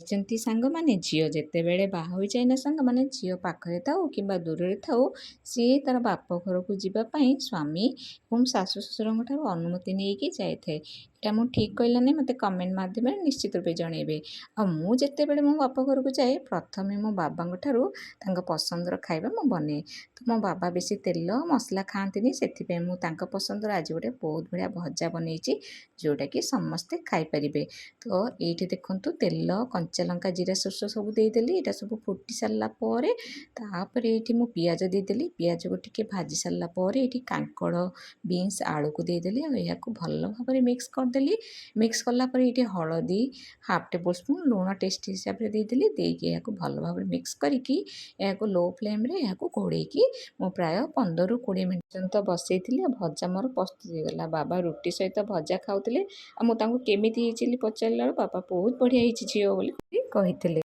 ଛନ୍ତି ସାଙ୍ଗମାନେ ଝିଅ ଯେତେବେଳେ ବାହା ହୋଇଯାଏ ନା ସାଙ୍ଗମାନେ ଝିଅ ପାଖରେ ଥାଉ କିମ୍ବା ଦୂରରେ ଥାଉ ସିଏ ତାର ବାପ ଘରକୁ ଯିବା ପାଇଁ ସ୍ୱାମୀ ଏବଂ ଶାଶୁ ଶ୍ୱଶୁରଙ୍କ ଠାରୁ ଅନୁମତି ନେଇକି ଯାଇଥାଏ। ଏଇଟା ମୁଁ ଠିକ୍ କହିଲାନି ମୋତେ କମେଣ୍ଟ ମାଧ୍ୟମରେ ନିଶ୍ଚିତ ରୂପେ ଜଣେଇବେ। ଆଉ ମୁଁ ଯେତେବେଳେ ମୋ ବାପ ଘରକୁ ଯାଏ ପ୍ରଥମେ ମୋ ବାବାଙ୍କ ଠାରୁ ତାଙ୍କ ପସନ୍ଦର ଖାଇବା ମୁଁ ବନାଏ। ତ ମୋ ବାବା ବେଶୀ ତେଲ ମସଲା ଖାଆନ୍ତିନି, ସେଥିପାଇଁ ମୁଁ ତାଙ୍କ ପସନ୍ଦର ଆଜି ଗୋଟେ ବହୁତ ବଢ଼ିଆ ଭଜା ବନେଇଛି ଯେଉଁଟାକି ସମସ୍ତେ ଖାଇପାରିବେ। ତ ଏଇଠି ଦେଖନ୍ତୁ ତେଲ କଞ୍ଚା ଲଙ୍କା ଜିରା ସୋରିଷ ସବୁ ଦେଇଦେଲି। ଏଇଟା ସବୁ ଫୁଟି ସାରିଲା ପରେ ତାପରେ ଏଇଠି ମୁଁ ପିଆଜ ଦେଇଦେଲି। ପିଆଜକୁ ଟିକେ ଭାଜି ସାରିଲା ପରେ ଏଇଠି କାଙ୍କଡ଼ ବିନ୍ସ ଆଳୁକୁ ଦେଇଦେଲି ଆଉ ଏହାକୁ ଭଲ ଭାବରେ ମିକ୍ସ କରିଦେଲି। ମିକ୍ସ କଲା ପରେ ଏଇଠି ହଳଦୀ ହାଫ୍ ଟେବୁଲ୍ ସ୍ପୁନ୍ ଲୁଣ ଟେଷ୍ଟ ହିସାବରେ ଦେଇଦେଲି। ଦେଇକି ଏହାକୁ ଭଲ ଭାବରେ ମିକ୍ସ କରିକି ଏହାକୁ ଲୋ ଫ୍ଲେମ୍ରେ ଏହାକୁ ଘୋଡ଼େଇକି ମୁଁ ପ୍ରାୟ 15ରୁ 20 ମିନିଟ୍ ପର୍ଯ୍ୟନ୍ତ ବସେଇଥିଲି। ଆଉ ଭଜା ମୋର ପ୍ରସ୍ତୁତ ହେଇଗଲା। ବାବା ରୁଟି ସହିତ ଭଜା ଖାଉଥିଲେ। ଆଉ ମୁଁ ତାଙ୍କୁ କେମିତି ହେଇଛି ବୋଲି ପଚାରିଲା ବେଳକୁ ବାବା ବହୁତ ବଢ଼ିଆ ହେଇଛି ଝିଅ ବୋଲି କହିଥିଲେ।